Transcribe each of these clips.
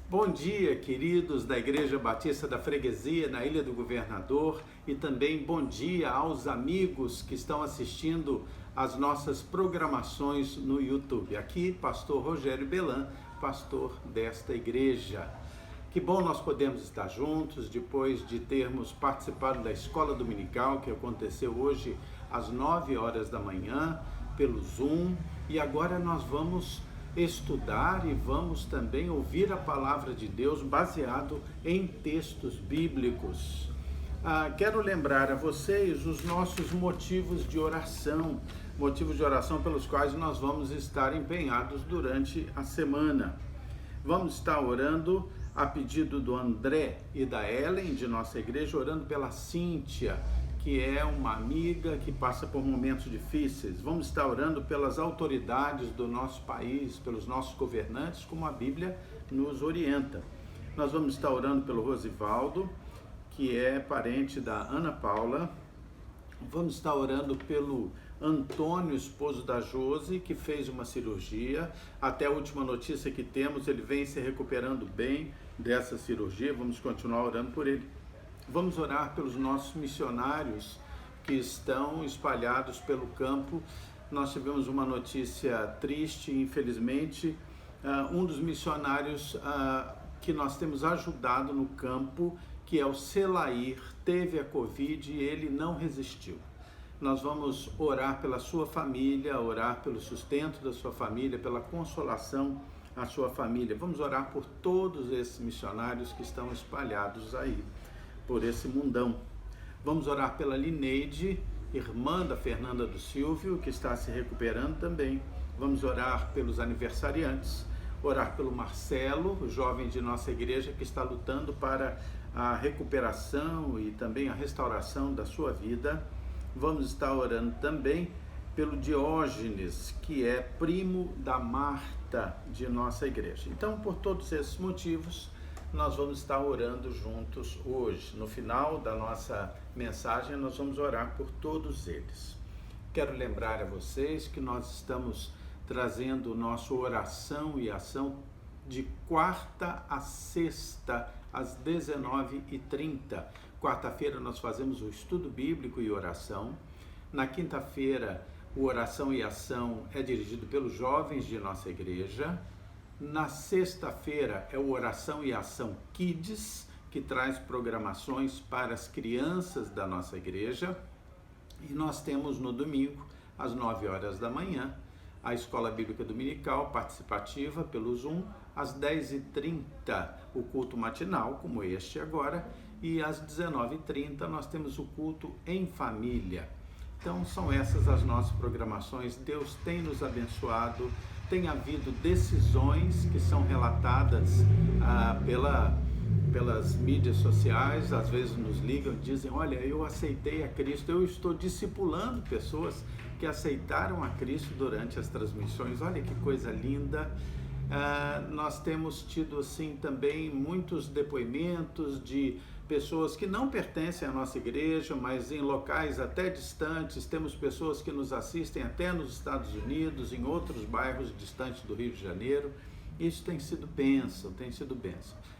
Bom dia, queridos da Igreja Batista da Freguesia, na Ilha do Governador, e também bom dia aos amigos que estão assistindo às nossas programações no YouTube. Aqui, pastor Rogério Belan, pastor desta igreja. Que bom nós podemos estar juntos depois de termos participado da escola dominical que aconteceu hoje às 9 horas da manhã pelo Zoom, e agora nós vamos estudar e vamos também ouvir a palavra de Deus baseado em textos bíblicos. Quero lembrar a vocês os nossos motivos de oração pelos quais nós vamos estar empenhados durante a semana. Vamos estar orando a pedido do André e da Ellen de nossa igreja, orando pela Cíntia, que é uma amiga que passa por momentos difíceis. Vamos estar orando pelas autoridades do nosso país, pelos nossos governantes, como a Bíblia nos orienta. Nós vamos estar orando pelo Rosivaldo, que é parente da Ana Paula. Vamos estar orando pelo Antônio, esposo da Josi, que fez uma cirurgia. Até a última notícia que temos, ele vem se recuperando bem dessa cirurgia. Vamos continuar orando por ele. Vamos orar pelos nossos missionários que estão espalhados pelo campo. Nós tivemos uma notícia triste, infelizmente. Um dos missionários que nós temos ajudado no campo, que é o Selair, teve a Covid e ele não resistiu. Nós vamos orar pela sua família, orar pelo sustento da sua família, pela consolação à sua família. Vamos orar por todos esses missionários que estão espalhados aí por esse mundão. Vamos orar pela Lineide, irmã da Fernanda do Silvio, que está se recuperando também. Vamos orar pelos aniversariantes, orar pelo Marcelo, o jovem de nossa igreja que está lutando para a recuperação e também a restauração da sua vida. Vamos estar orando também pelo Diógenes, que é primo da Marta de nossa igreja. Então, por todos esses motivos, nós vamos estar orando juntos hoje. No final da nossa mensagem, nós vamos orar por todos eles. Quero lembrar a vocês que nós estamos trazendo o nosso oração e ação de quarta a sexta, às 19h30. Quarta-feira nós fazemos o estudo bíblico e oração. Na quinta-feira, o oração e ação é dirigido pelos jovens de nossa igreja. Na sexta-feira é o Oração e Ação Kids, que traz programações para as crianças da nossa igreja. E nós temos no domingo, às 9 horas da manhã, a Escola Bíblica Dominical participativa pelo Zoom, às 10h30 o culto matinal, como este agora, e às 19h30 nós temos o culto em família. Então são essas as nossas programações. Deus tem nos abençoado. Tem havido decisões que são relatadas pelas mídias sociais, às vezes nos ligam e dizem: olha, eu aceitei a Cristo, eu estou discipulando pessoas que aceitaram a Cristo durante as transmissões. Olha que coisa linda. Nós temos tido assim também muitos depoimentos de pessoas que não pertencem à nossa igreja, mas em locais até distantes. Temos pessoas que nos assistem até nos Estados Unidos, em outros bairros distantes do Rio de Janeiro. Isso tem sido bênção,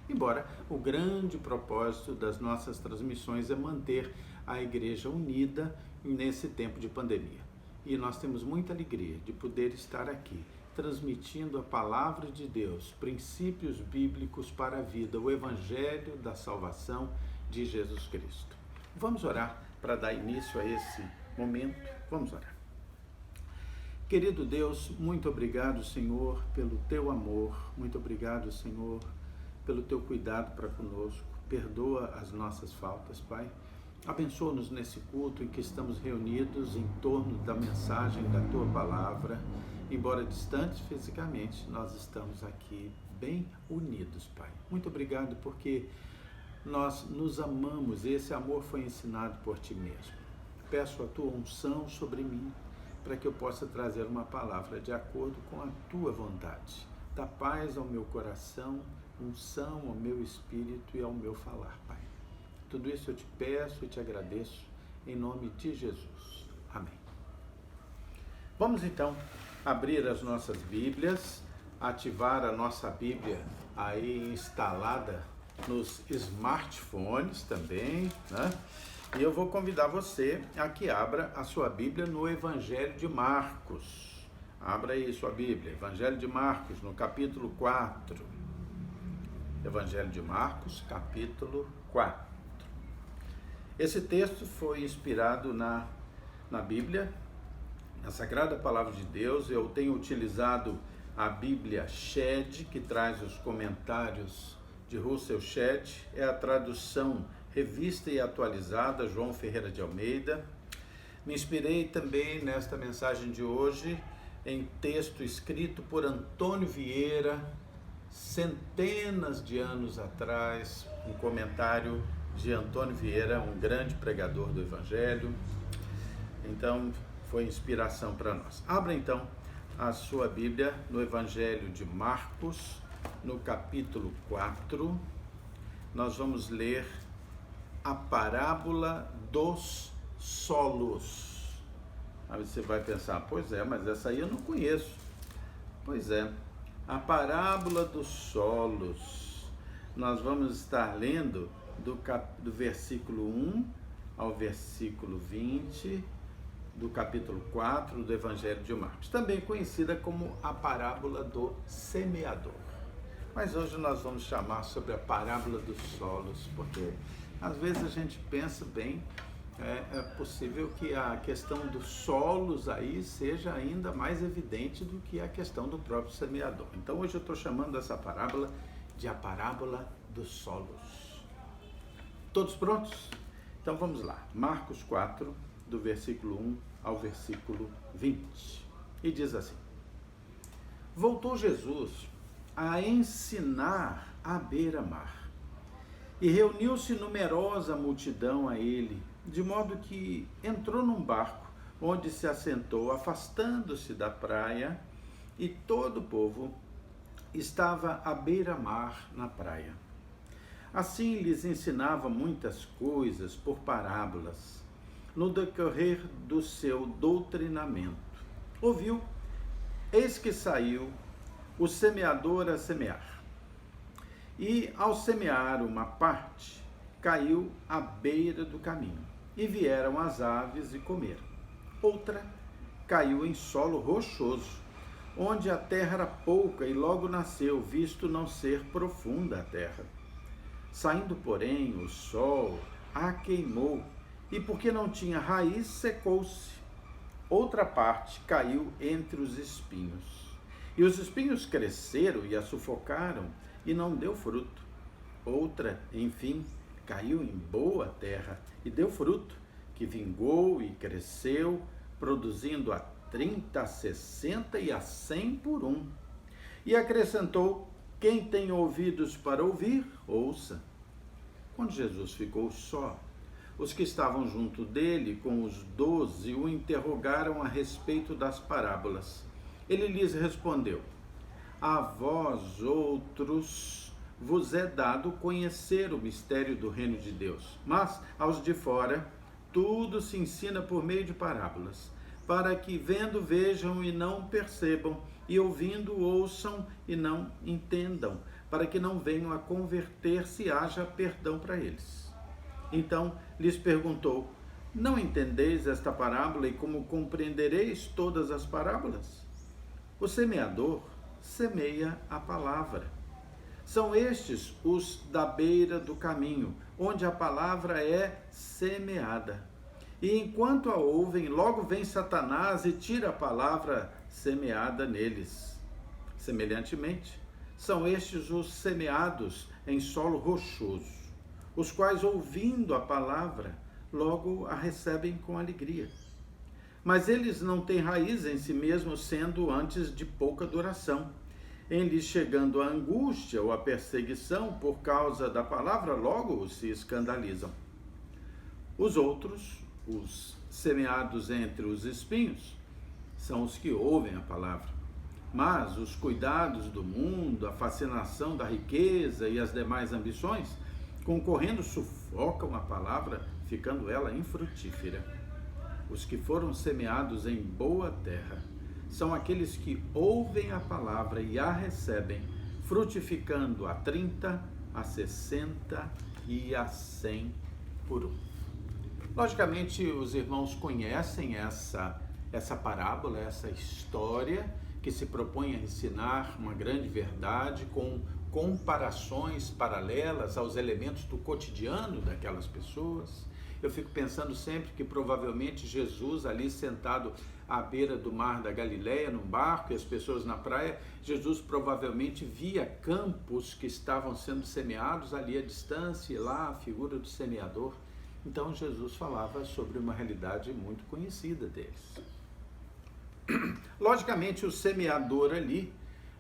Embora o grande propósito das nossas transmissões é manter a igreja unida nesse tempo de pandemia. E nós temos muita alegria de poder estar aqui, transmitindo a palavra de Deus, princípios bíblicos para a vida, o evangelho da salvação de Jesus Cristo. Vamos orar para dar início a esse momento? Vamos orar. Querido Deus, muito obrigado, Senhor, pelo teu amor, muito obrigado, Senhor, pelo teu cuidado para conosco. Perdoa as nossas faltas, Pai. Abençoa-nos nesse culto em que estamos reunidos em torno da mensagem da tua palavra. Embora distantes fisicamente, nós estamos aqui bem unidos, Pai. Muito obrigado porque nós nos amamos e esse amor foi ensinado por Ti mesmo. Peço a Tua unção sobre mim para que eu possa trazer uma palavra de acordo com a Tua vontade. Dá paz ao meu coração, unção ao meu espírito e ao meu falar, Pai. Tudo isso eu te peço e te agradeço em nome de Jesus. Amém. Vamos então abrir as nossas Bíblias, ativar a nossa Bíblia aí instalada nos smartphones também, né? E eu vou convidar você a que abra a sua Bíblia no Evangelho de Marcos. Abra aí sua Bíblia, Evangelho de Marcos, no capítulo 4. Evangelho de Marcos, capítulo 4. Esse texto foi inspirado na Bíblia, na Sagrada Palavra de Deus. Eu tenho utilizado a Bíblia Shed, que traz os comentários de Russell Shedd, é a tradução revista e atualizada, João Ferreira de Almeida. Me inspirei também nesta mensagem de hoje em texto escrito por Antônio Vieira, centenas de anos atrás, um comentário de Antônio Vieira, um grande pregador do Evangelho. Então, foi inspiração para nós. Abra então a sua Bíblia no Evangelho de Marcos, no capítulo 4. Nós vamos ler a parábola dos solos. Aí você vai pensar, pois é, mas essa aí eu não conheço. Pois é, a parábola dos solos. Nós vamos estar lendo do versículo 1 ao versículo 20 do capítulo 4 do Evangelho de Marcos, também conhecida como a parábola do semeador. Mas hoje nós vamos chamar sobre a parábola dos solos, porque às vezes a gente pensa bem, é possível que a questão dos solos aí seja ainda mais evidente do que a questão do próprio semeador. Então hoje eu estou chamando essa parábola de a parábola dos solos. Todos prontos? Então vamos lá. Marcos 4, do versículo 1 ao versículo 20. E diz assim: Voltou Jesus a ensinar à beira-mar, e reuniu-se numerosa multidão a ele, de modo que entrou num barco, onde se assentou, afastando-se da praia, e todo o povo estava à beira-mar na praia. Assim lhes ensinava muitas coisas por parábolas, no decorrer do seu doutrinamento. Ouviu, eis que saiu o semeador a semear. E ao semear uma parte, caiu à beira do caminho, e vieram as aves e comeram. Outra caiu em solo rochoso, onde a terra era pouca, e logo nasceu, visto não ser profunda a terra. Saindo, porém, o sol a queimou, e porque não tinha raiz, secou-se. Outra parte caiu entre os espinhos, e os espinhos cresceram e a sufocaram, e não deu fruto. Outra, enfim, caiu em boa terra, e deu fruto, que vingou e cresceu, produzindo a 30, a 60 e a 100 por um. E acrescentou: quem tem ouvidos para ouvir, ouça. Quando Jesus ficou só, os que estavam junto dele, com os 12, o interrogaram a respeito das parábolas. Ele lhes respondeu: a vós outros vos é dado conhecer o mistério do reino de Deus, mas aos de fora tudo se ensina por meio de parábolas, para que vendo vejam e não percebam, e ouvindo ouçam e não entendam, para que não venham a converter-se e haja perdão para eles. Então lhes perguntou: não entendeis esta parábola, e como compreendereis todas as parábolas? O semeador semeia a palavra. São estes os da beira do caminho, onde a palavra é semeada. E enquanto a ouvem, logo vem Satanás e tira a palavra semeada neles. Semelhantemente, são estes os semeados em solo rochoso, os quais, ouvindo a palavra, logo a recebem com alegria. Mas eles não têm raiz em si mesmos, sendo antes de pouca duração. Em lhes chegando a angústia ou a perseguição por causa da palavra, logo se escandalizam. Os outros, os semeados entre os espinhos, são os que ouvem a palavra. Mas os cuidados do mundo, a fascinação da riqueza e as demais ambições, concorrendo, sufocam a palavra, ficando ela infrutífera. Os que foram semeados em boa terra são aqueles que ouvem a palavra e a recebem, frutificando a 30, a 60 e a 100 por um. Logicamente, os irmãos conhecem essa parábola, essa história que se propõe a ensinar uma grande verdade com comparações paralelas aos elementos do cotidiano daquelas pessoas. Eu fico pensando sempre que provavelmente Jesus ali sentado à beira do mar da Galileia, num barco, e as pessoas na praia, Jesus provavelmente via campos que estavam sendo semeados ali à distância, e lá a figura do semeador. Então Jesus falava sobre uma realidade muito conhecida deles. Logicamente, o semeador ali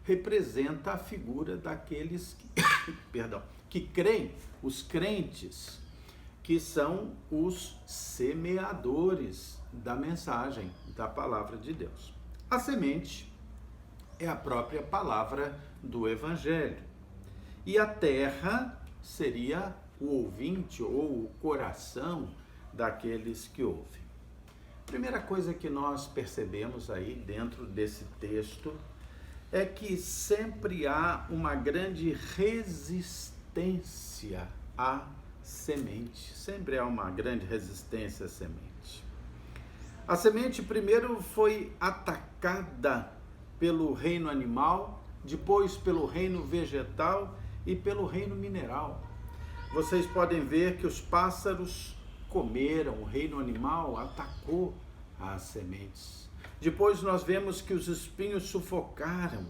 representa a figura daqueles que creem, os crentes, que são os semeadores da mensagem, da palavra de Deus. A semente é a própria palavra do Evangelho. E a terra seria o ouvinte ou o coração daqueles que ouvem. Primeira coisa que nós percebemos aí dentro desse texto é que sempre há uma grande resistência à semente. Sempre há uma grande resistência à semente. A semente primeiro foi atacada pelo reino animal, depois pelo reino vegetal e pelo reino mineral. Vocês podem ver que os pássaros comeram, o reino animal atacou as sementes. Depois nós vemos que os espinhos sufocaram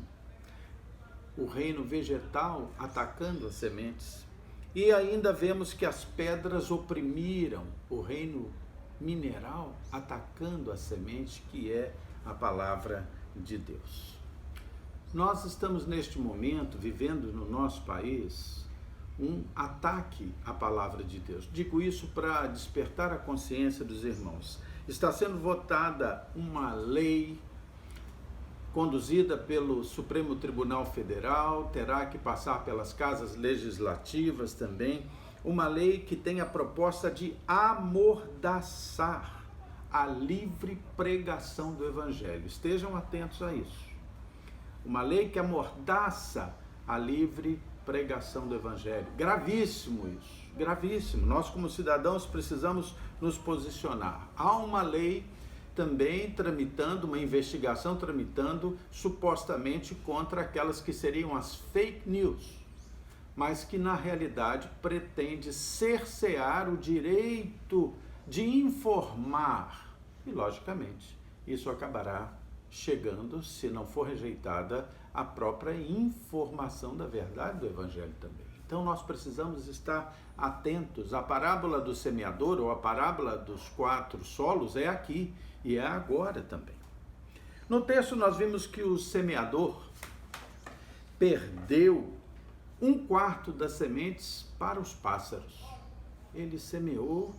o reino vegetal, atacando as sementes. E ainda vemos que as pedras oprimiram o reino mineral, atacando a semente, que é a palavra de Deus. Nós estamos neste momento vivendo no nosso país um ataque à palavra de Deus. Digo isso para despertar a consciência dos irmãos. Está sendo votada uma lei conduzida pelo Supremo Tribunal Federal, terá que passar pelas casas legislativas também, uma lei que tem a proposta de amordaçar a livre pregação do Evangelho. Estejam atentos a isso. Uma lei que amordaça a livre pregação do Evangelho. Gravíssimo isso, gravíssimo. Nós, como cidadãos, precisamos nos posicionar. Há uma lei também tramitando, uma investigação tramitando, supostamente contra aquelas que seriam as fake news, mas que na realidade pretende cercear o direito de informar. E, logicamente, isso acabará chegando, se não for rejeitada, a própria informação da verdade do Evangelho também. Então nós precisamos estar atentos. A parábola do semeador ou a parábola dos 4 solos é aqui e é agora também. No texto nós vimos que o semeador perdeu 1/4 das sementes para os pássaros. Ele semeou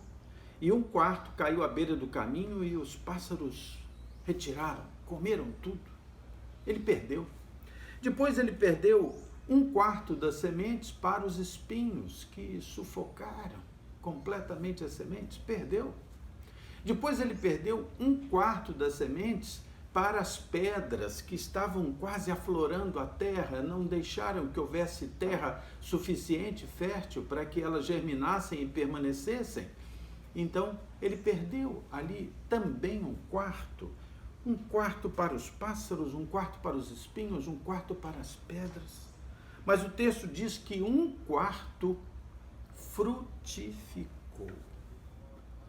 e 1/4 caiu à beira do caminho e os pássaros retiraram, comeram tudo. Ele perdeu. Depois ele perdeu 1/4 das sementes para os espinhos que sufocaram completamente as sementes. Perdeu. Depois ele perdeu 1/4 das sementes para as pedras que estavam quase aflorando a terra, não deixaram que houvesse terra suficiente, fértil, para que elas germinassem e permanecessem. Então ele perdeu ali também 1/4. 1/4 para os pássaros, 1/4 para os espinhos, 1/4 para as pedras. Mas o texto diz que 1/4 frutificou.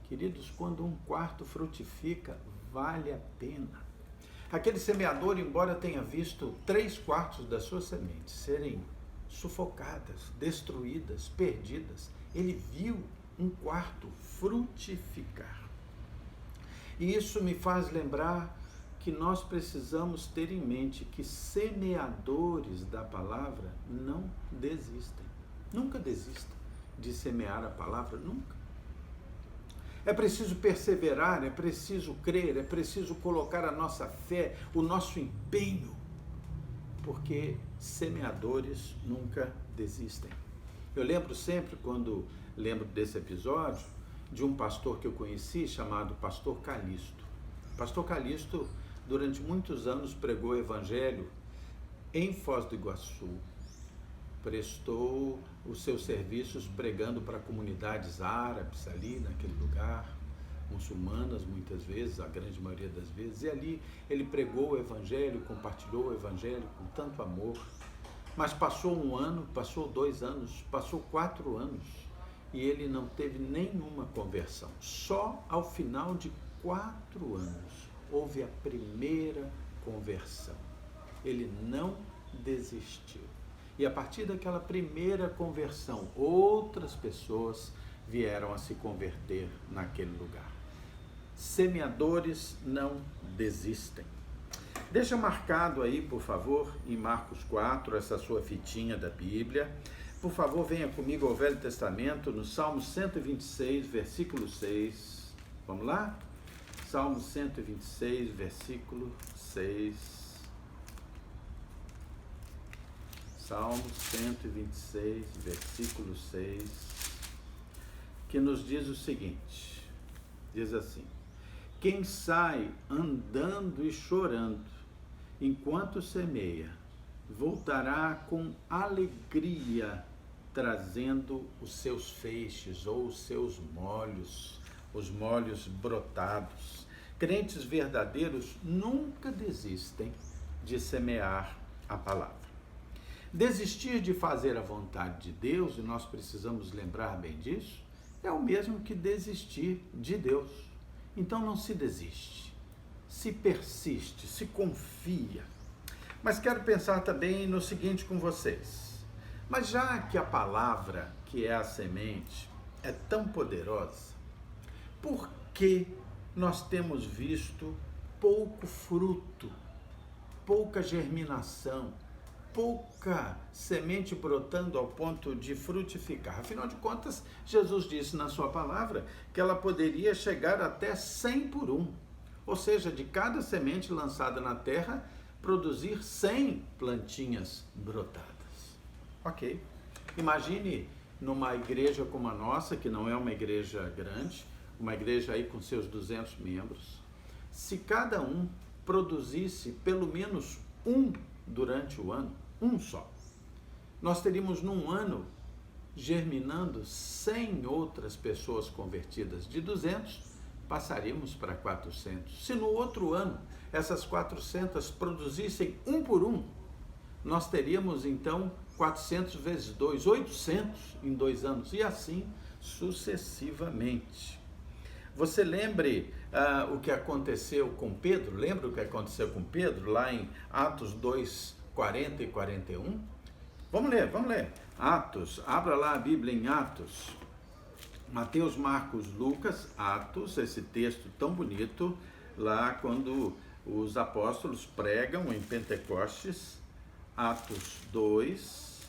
Queridos, quando 1/4 frutifica, vale a pena. Aquele semeador, embora tenha visto 3/4 das suas sementes serem sufocadas, destruídas, perdidas, ele viu 1/4 frutificar. E isso me faz lembrar que nós precisamos ter em mente que semeadores da palavra não desistem. Nunca desista de semear a palavra, nunca. É preciso perseverar, é preciso crer, é preciso colocar a nossa fé, o nosso empenho, porque semeadores nunca desistem. Eu lembro sempre, quando lembro desse episódio, de um pastor que eu conheci chamado Pastor Calixto. Pastor Calixto, durante muitos anos, pregou o evangelho em Foz do Iguaçu, prestou os seus serviços pregando para comunidades árabes ali naquele lugar, muçulmanas muitas vezes, a grande maioria das vezes, e ali ele pregou o evangelho, compartilhou o evangelho com tanto amor. Mas passou 1 ano, passou 2 anos, passou 4 anos e ele não teve nenhuma conversão. Só ao final de 4 anos houve a primeira conversão. Ele não desistiu. E a partir daquela primeira conversão, outras pessoas vieram a se converter naquele lugar. Semeadores não desistem. Deixa marcado aí, por favor, em Marcos 4, essa sua fitinha da Bíblia. Por favor, venha comigo ao Velho Testamento, no Salmo 126, versículo 6. Vamos lá? Salmo 126, versículo 6. Salmo 126, versículo 6, que nos diz o seguinte, diz assim: quem sai andando e chorando, enquanto semeia, voltará com alegria, trazendo os seus feixes ou os seus molhos, os molhos brotados. Crentes verdadeiros nunca desistem de semear a palavra. Desistir de fazer a vontade de Deus, e nós precisamos lembrar bem disso, é o mesmo que desistir de Deus. Então não se desiste, se persiste, se confia. Mas quero pensar também no seguinte com vocês. Mas já que a palavra, que é a semente, é tão poderosa, por que nós temos visto pouco fruto, pouca germinação, pouca semente brotando ao ponto de frutificar? Afinal de contas, Jesus disse na sua palavra que ela poderia chegar até 100 por 1. Ou seja, de cada semente lançada na terra, produzir 100 plantinhas brotadas. Ok. Imagine numa igreja como a nossa, que não é uma igreja grande, uma igreja aí com seus 200 membros, se cada um produzisse pelo menos um durante o ano, um só, nós teríamos num ano germinando 100 outras pessoas convertidas. De 200, passaríamos para 400. Se no outro ano essas 400 produzissem um por um, nós teríamos então 400 vezes 2, 800 em 2 anos, e assim sucessivamente. Você lembre o que aconteceu com Pedro? Lembra o que aconteceu com Pedro lá em Atos 2, 40 e 41? Vamos ler. Atos, abra lá a Bíblia em Atos. Mateus, Marcos, Lucas, Atos, esse texto tão bonito, lá quando os apóstolos pregam em Pentecostes, Atos 2,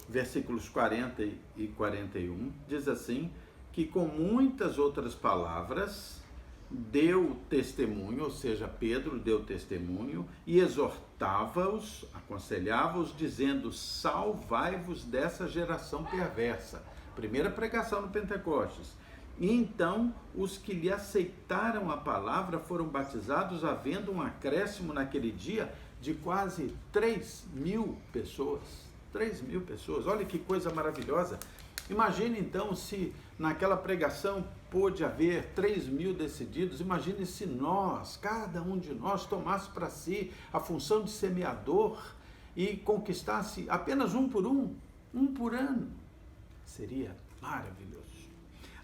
versículos 40 e 41, diz assim, que com muitas outras palavras deu testemunho, ou seja, Pedro deu testemunho e exortava-os, aconselhava-os, dizendo: salvai-vos dessa geração perversa. Primeira pregação no Pentecostes. E então os que lhe aceitaram a palavra foram batizados, havendo um acréscimo naquele dia de quase 3.000 pessoas. 3.000 pessoas, olha que coisa maravilhosa. Imagine então se naquela pregação pôde haver 3.000 decididos. Imagine se nós, cada um de nós, tomasse para si a função de semeador e conquistasse apenas um por ano. Seria maravilhoso.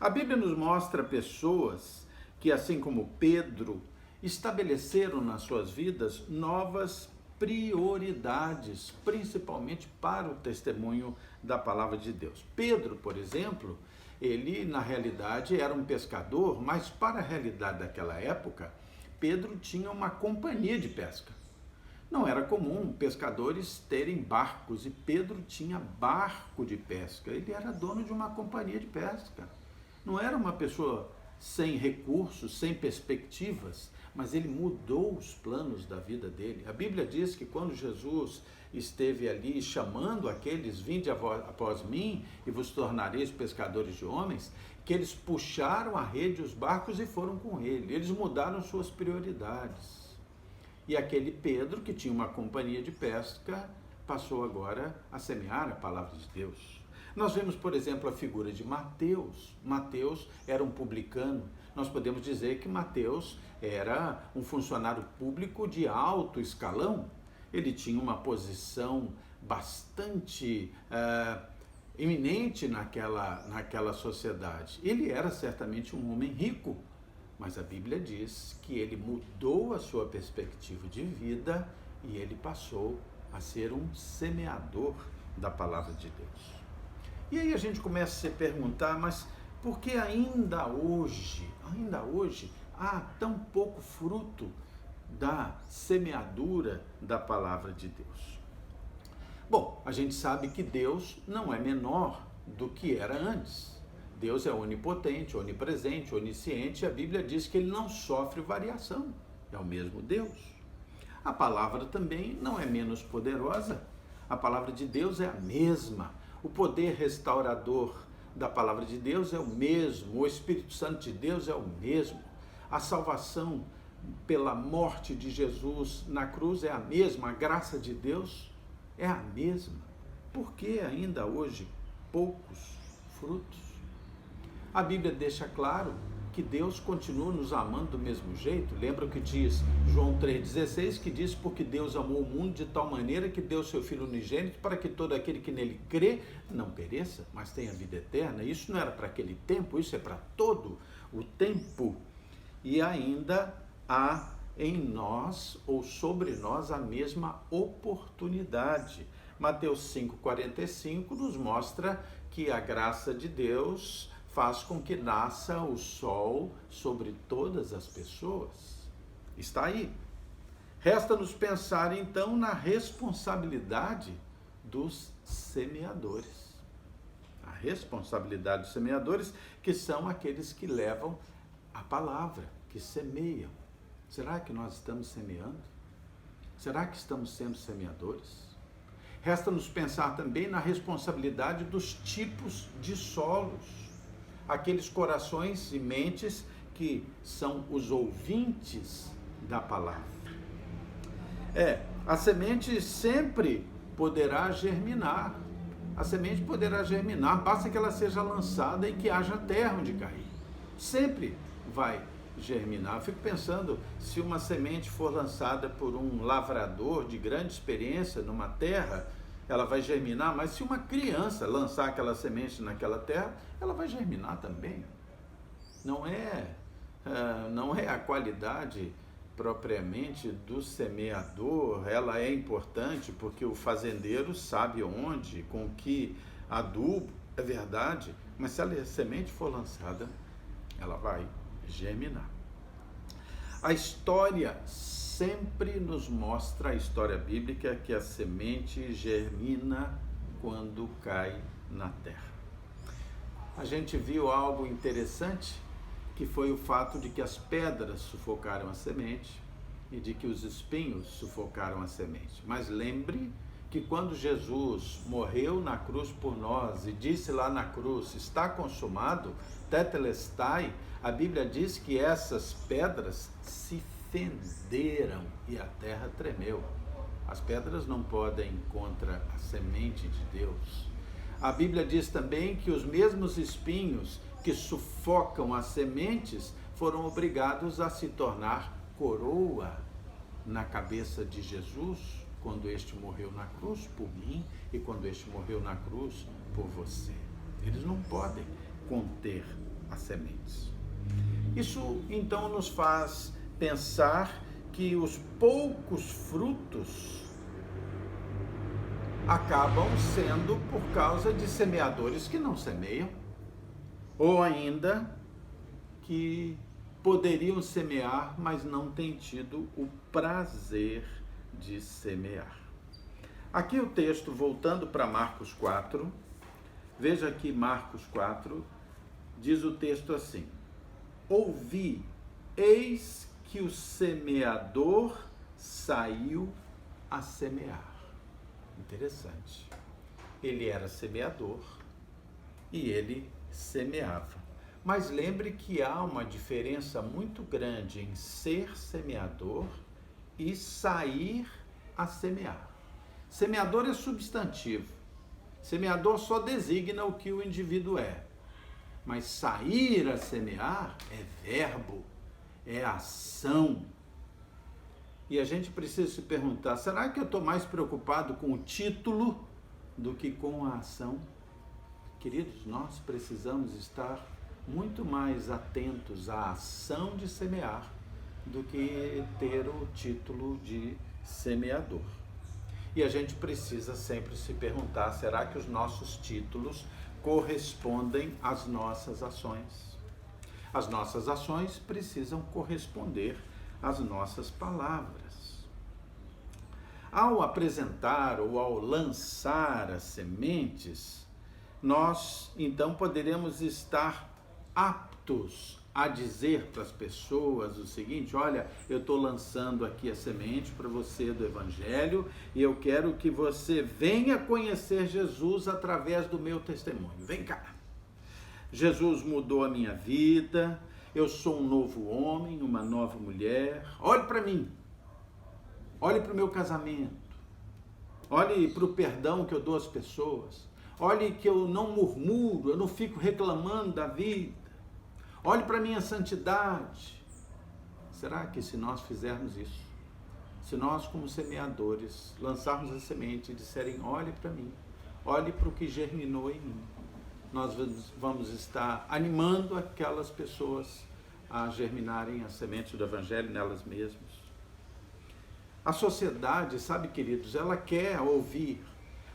A Bíblia nos mostra pessoas que, assim como Pedro, estabeleceram nas suas vidas novas prioridades, principalmente para o testemunho da palavra de Deus. Pedro, por exemplo, ele na realidade era um pescador, mas para a realidade daquela época, Pedro tinha uma companhia de pesca. Não era comum pescadores terem barcos, e Pedro tinha barco de pesca. Ele era dono de uma companhia de pesca. Não era uma pessoa sem recursos, sem perspectivas, mas ele mudou os planos da vida dele. A Bíblia diz que quando Jesus esteve ali chamando aqueles: vinde após mim e vos tornareis pescadores de homens, que eles puxaram a rede, os barcos, e foram com ele. Eles mudaram suas prioridades. E aquele Pedro, que tinha uma companhia de pesca, passou agora a semear a palavra de Deus. Nós vemos, por exemplo, a figura de Mateus. Mateus era um publicano. Nós podemos dizer que Mateus era um funcionário público de alto escalão. Ele tinha uma posição bastante eminente naquela sociedade. Ele era certamente um homem rico, mas a Bíblia diz que ele mudou a sua perspectiva de vida e ele passou a ser um semeador da palavra de Deus. E aí a gente começa a se perguntar, mas por que ainda hoje há tão pouco fruto da semeadura da palavra de Deus? Bom, a gente sabe que Deus não é menor do que era antes. Deus é onipotente, onipresente, onisciente, e a Bíblia diz que ele não sofre variação, é o mesmo Deus. A palavra também não é menos poderosa, a palavra de Deus é a mesma, o poder restaurador da palavra de Deus é o mesmo, o Espírito Santo de Deus é o mesmo, a salvação pela morte de Jesus na cruz é a mesma, a graça de Deus é a mesma. Por que ainda hoje poucos frutos? A Bíblia deixa claro que Deus continua nos amando do mesmo jeito. Lembra o que diz João 3,16, que diz: porque Deus amou o mundo de tal maneira que deu seu Filho unigênito para que todo aquele que nele crê não pereça, mas tenha vida eterna. Isso não era para aquele tempo, isso é para todo o tempo. E ainda há em nós ou sobre nós a mesma oportunidade. Mateus 5,45 nos mostra que a graça de Deus faz com que nasça o sol sobre todas as pessoas. Está aí. Resta-nos pensar então na responsabilidade dos semeadores. A responsabilidade dos semeadores, que são aqueles que levam a palavra, que semeiam. Será que nós estamos semeando? Será que estamos sendo semeadores? Resta-nos pensar também na responsabilidade dos tipos de solos. Aqueles corações e mentes que são os ouvintes da palavra. A semente sempre poderá germinar. A semente poderá germinar, basta que ela seja lançada e que haja terra onde cair. Sempre vai germinar. Eu fico pensando, se uma semente for lançada por um lavrador de grande experiência numa terra, ela vai germinar, mas se uma criança lançar aquela semente naquela terra, ela vai germinar também. Não é a qualidade propriamente do semeador, ela é importante porque o fazendeiro sabe onde, com que adubo, é verdade, mas se a semente for lançada, ela vai germinar. A história sempre nos mostra, a história bíblica, que a semente germina quando cai na terra. A gente viu algo interessante, que foi o fato de que as pedras sufocaram a semente e de que os espinhos sufocaram a semente. Mas lembre que quando Jesus morreu na cruz por nós e disse lá na cruz: está consumado, tetelestai, a Bíblia diz que essas pedras se fenderam e a terra tremeu. As pedras não podem ir contra a semente de Deus. A Bíblia diz também que os mesmos espinhos que sufocam as sementes foram obrigados a se tornar coroa na cabeça de Jesus, quando este morreu na cruz por mim e quando este morreu na cruz por você. Eles não podem conter as sementes. Isso então nos faz pensar que os poucos frutos acabam sendo por causa de semeadores que não semeiam, ou ainda que poderiam semear, mas não têm tido o prazer de semear. Aqui o texto, voltando para Marcos 4, veja aqui Marcos 4, diz o texto assim: ouvi, eis que o semeador saiu a semear. Interessante. Ele era semeador e ele semeava. Mas lembre que há uma diferença muito grande em ser semeador e sair a semear. Semeador é substantivo. Semeador só designa o que o indivíduo é. Mas sair a semear é verbo, é ação. E a gente precisa se perguntar, será que eu estou mais preocupado com o título do que com a ação? Queridos, nós precisamos estar muito mais atentos à ação de semear do que ter o título de semeador. E a gente precisa sempre se perguntar, será que os nossos títulos correspondem às nossas ações? As nossas ações precisam corresponder às nossas palavras. Ao apresentar ou ao lançar as sementes, nós então poderemos estar aptos a dizer para as pessoas o seguinte: olha, eu estou lançando aqui a semente para você do Evangelho e eu quero que você venha conhecer Jesus através do meu testemunho. Vem cá. Jesus mudou a minha vida, eu sou um novo homem, uma nova mulher. Olhe para mim, olhe para o meu casamento, olhe para o perdão que eu dou às pessoas, olhe que eu não murmuro, eu não fico reclamando da vida. Olhe para a minha santidade. Será que se nós fizermos isso, se nós como semeadores lançarmos a semente e disserem, olhe para mim, olhe para o que germinou em mim, nós vamos estar animando aquelas pessoas a germinarem as sementes do Evangelho nelas mesmas? A sociedade, sabe, queridos, ela quer ouvir,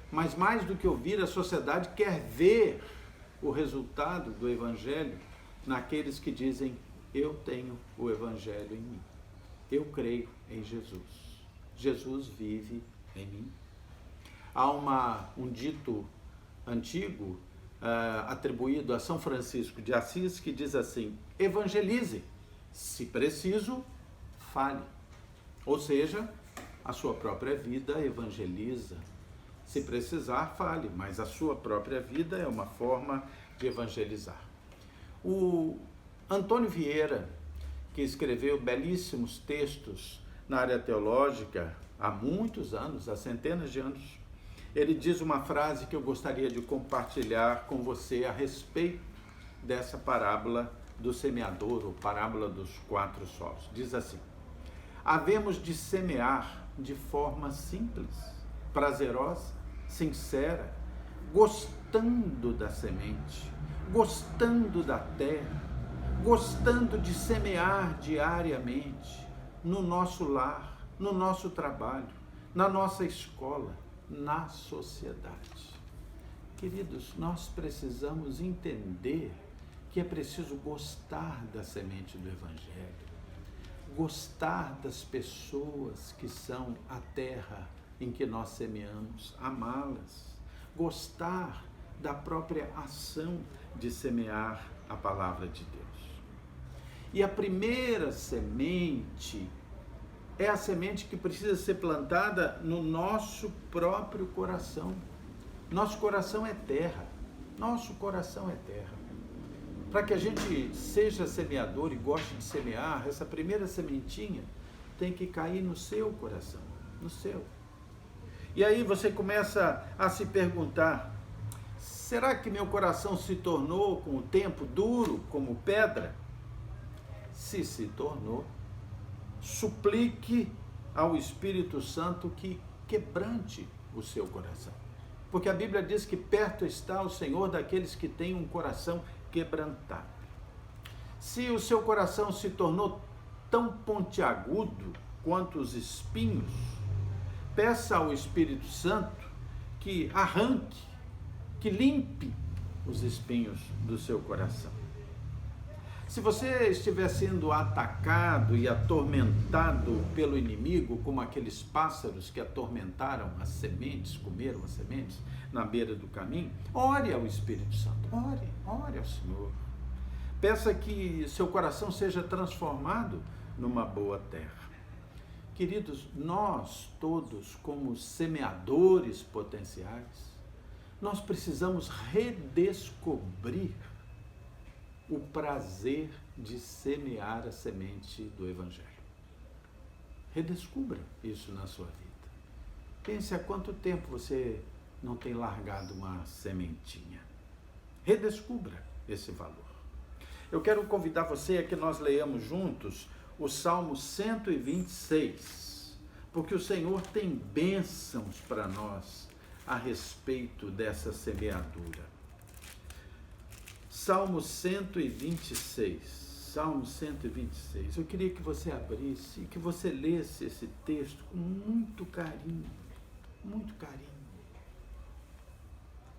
mas mais do que ouvir, a sociedade quer ver o resultado do Evangelho naqueles que dizem, eu tenho o Evangelho em mim, eu creio em Jesus, Jesus vive em mim. Há um dito antigo atribuído a São Francisco de Assis que diz assim, evangelize, se preciso, fale. Ou seja, a sua própria vida evangeliza. Se precisar, fale, mas a sua própria vida é uma forma de evangelizar. O Antônio Vieira, que escreveu belíssimos textos na área teológica há muitos anos, há centenas de anos, ele diz uma frase que eu gostaria de compartilhar com você a respeito dessa parábola do semeador, ou parábola dos 4 solos. Diz assim, havemos de semear de forma simples, prazerosa, sincera, gostando da semente, gostando da terra, gostando de semear diariamente no nosso lar, no nosso trabalho, na nossa escola, na sociedade. Queridos, nós precisamos entender que é preciso gostar da semente do Evangelho, gostar das pessoas que são a terra em que nós semeamos, amá-las, gostar da própria ação de semear a palavra de Deus. E a primeira semente é a semente que precisa ser plantada no nosso próprio coração. Nosso coração é terra. Nosso coração é terra. Para que a gente seja semeador e goste de semear, essa primeira sementinha tem que cair no seu coração, no seu. E aí você começa a se perguntar, será que meu coração se tornou com o tempo duro como pedra? Se tornou, suplique ao Espírito Santo que quebrante o seu coração. Porque a Bíblia diz que perto está o Senhor daqueles que têm um coração quebrantado. Se o seu coração se tornou tão pontiagudo quanto os espinhos, peça ao Espírito Santo que arranque, que limpe os espinhos do seu coração. Se você estiver sendo atacado e atormentado pelo inimigo, como aqueles pássaros que atormentaram as sementes, comeram as sementes na beira do caminho, ore ao Espírito Santo, ore ao Senhor. Peça que seu coração seja transformado numa boa terra. Queridos, nós todos, como semeadores potenciais, nós precisamos redescobrir o prazer de semear a semente do Evangelho. Redescubra isso na sua vida. Pense há quanto tempo você não tem largado uma sementinha. Redescubra esse valor. Eu quero convidar você a que nós leiamos juntos o Salmo 126, porque o Senhor tem bênçãos para nós a respeito dessa semeadura. Salmo 126, Salmo 126. Eu queria que você abrisse e que você lesse esse texto com muito carinho, muito carinho.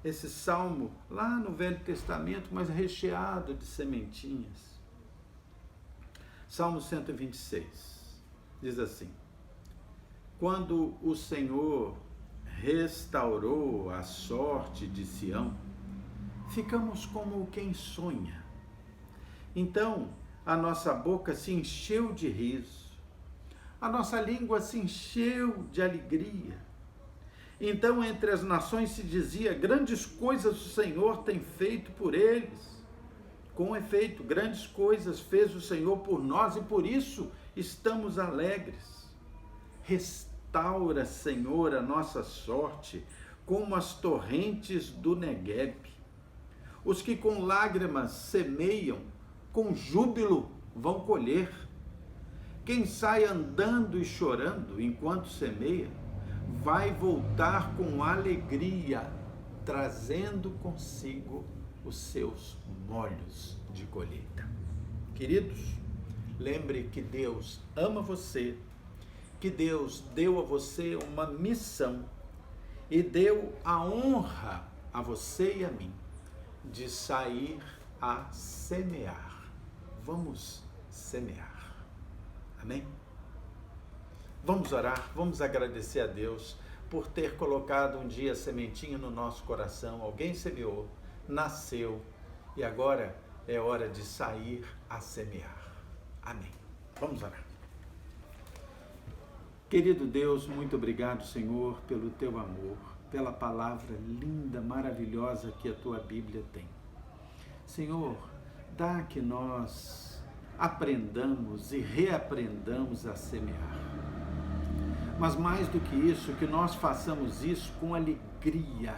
Esse salmo lá no Velho Testamento, mas recheado de sementinhas. Salmo 126 diz assim: quando o Senhor restaurou a sorte de Sião, ficamos como quem sonha. Então a nossa boca se encheu de riso, a nossa língua se encheu de alegria. Então entre as nações se dizia: grandes coisas o Senhor tem feito por eles. Com efeito, grandes coisas fez o Senhor por nós e por isso estamos alegres. Restaura, Senhor, a nossa sorte como as torrentes do Negueb. Os que com lágrimas semeiam, com júbilo vão colher. Quem sai andando e chorando enquanto semeia, vai voltar com alegria, trazendo consigo os seus molhos de colheita. Queridos, lembre que Deus ama você, que Deus deu a você uma missão e deu a honra a você e a mim de sair a semear. Vamos semear. Amém? Vamos orar, vamos agradecer a Deus por ter colocado um dia a sementinha no nosso coração. Alguém semeou, nasceu e agora é hora de sair a semear. Amém. Vamos orar. Querido Deus, muito obrigado, Senhor, pelo teu amor, pela palavra linda, maravilhosa que a tua Bíblia tem. Senhor, dá que nós aprendamos e reaprendamos a semear. Mas mais do que isso, que nós façamos isso com alegria,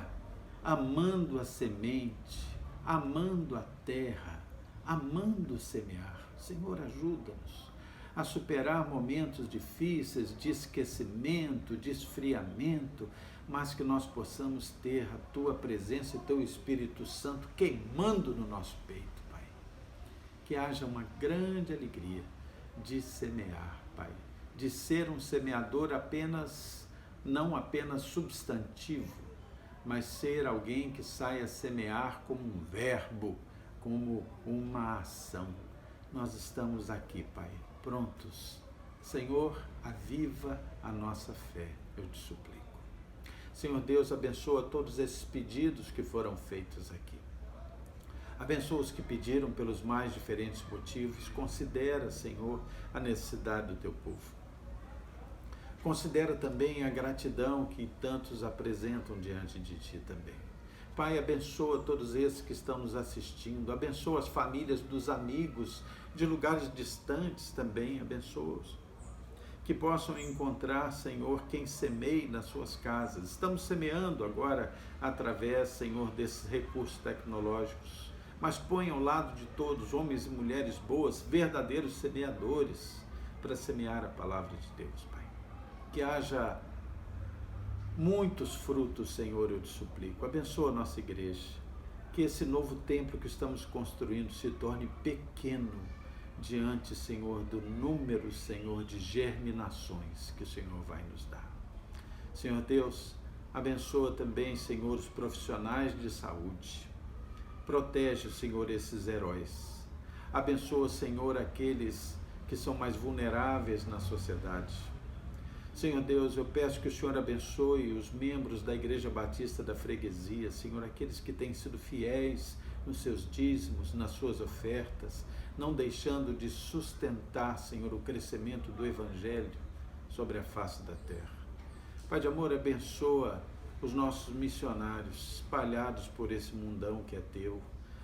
amando a semente, amando a terra, amando semear. Senhor, ajuda-nos a superar momentos difíceis de esquecimento, de esfriamento, mas que nós possamos ter a tua presença e teu Espírito Santo queimando no nosso peito, Pai. Que haja uma grande alegria de semear, Pai. De ser um semeador não apenas substantivo, mas ser alguém que sai a semear como um verbo, como uma ação. Nós estamos aqui, Pai, prontos. Senhor, aviva a nossa fé, eu te suplico. Senhor Deus, abençoa todos esses pedidos que foram feitos aqui. Abençoa os que pediram pelos mais diferentes motivos. Considera, Senhor, a necessidade do teu povo. Considera também a gratidão que tantos apresentam diante de Ti também. Pai, abençoa todos esses que estão nos assistindo, abençoa as famílias dos amigos de lugares distantes também, abençoa-os. Que possam encontrar, Senhor, quem semeie nas suas casas. Estamos semeando agora através, Senhor, desses recursos tecnológicos, mas põe ao lado de todos, homens e mulheres boas, verdadeiros semeadores, para semear a palavra de Deus, Pai. Que haja muitos frutos, Senhor, eu te suplico. Abençoa a nossa igreja. Que esse novo templo que estamos construindo se torne pequeno diante, Senhor, do número, Senhor, de germinações que o Senhor vai nos dar. Senhor Deus, abençoa também, Senhor, os profissionais de saúde. Protege, Senhor, esses heróis. Abençoa, Senhor, aqueles que são mais vulneráveis na sociedade. Senhor Deus, eu peço que o Senhor abençoe os membros da Igreja Batista da Freguesia, Senhor, aqueles que têm sido fiéis nos seus dízimos, nas suas ofertas, não deixando de sustentar, Senhor, o crescimento do Evangelho sobre a face da terra. Pai de amor, abençoa os nossos missionários espalhados por esse mundão que é teu.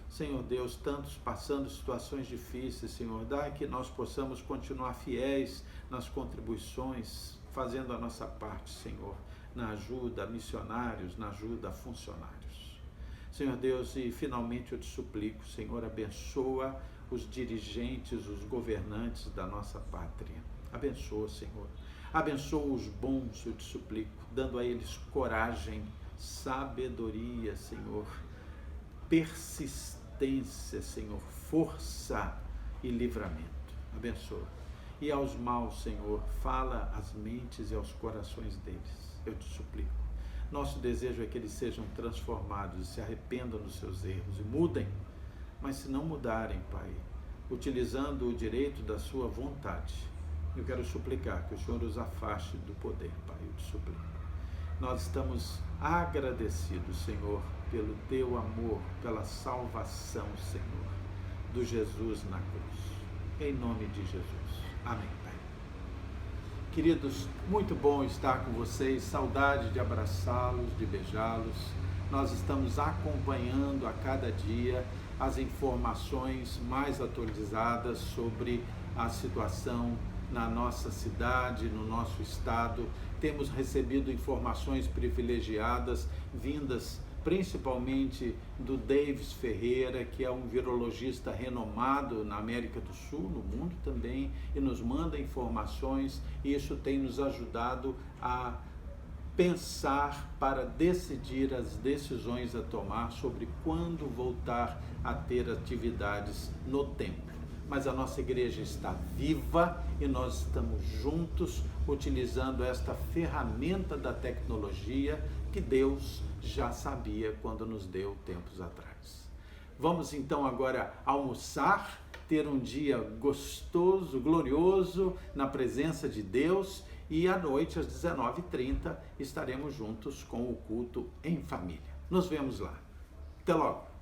Senhor Deus, tantos passando situações difíceis, Senhor, dá que nós possamos continuar fiéis nas contribuições, fazendo a nossa parte, Senhor, na ajuda a missionários, na ajuda a funcionários. Senhor Deus, e finalmente eu te suplico, Senhor, abençoa os dirigentes, os governantes da nossa pátria. Abençoa, Senhor. Abençoa os bons, eu te suplico, dando a eles coragem, sabedoria, Senhor, persistência, Senhor, força e livramento. Abençoa. E aos maus, Senhor, fala às mentes e aos corações deles, eu te suplico. Nosso desejo é que eles sejam transformados e se arrependam dos seus erros e mudem. Mas se não mudarem, Pai, utilizando o direito da sua vontade, eu quero suplicar que o Senhor os afaste do poder, Pai, eu te suplico. Nós estamos agradecidos, Senhor, pelo teu amor, pela salvação, Senhor, do Jesus na cruz. Em nome de Jesus. Amém, Pai. Queridos, muito bom estar com vocês, saudade de abraçá-los, de beijá-los. Nós estamos acompanhando a cada dia as informações mais atualizadas sobre a situação na nossa cidade, no nosso estado. Temos recebido informações privilegiadas, vindas principalmente do Davis Ferreira, que é um virologista renomado na América do Sul, no mundo também, e nos manda informações, e isso tem nos ajudado a pensar para decidir as decisões a tomar sobre quando voltar a ter atividades no templo. Mas a nossa igreja está viva e nós estamos juntos utilizando esta ferramenta da tecnologia que Deus já sabia quando nos deu tempos atrás. Vamos então agora almoçar, ter um dia gostoso, glorioso na presença de Deus, e à noite às 19h30 estaremos juntos com o culto em família. Nos vemos lá. Até logo!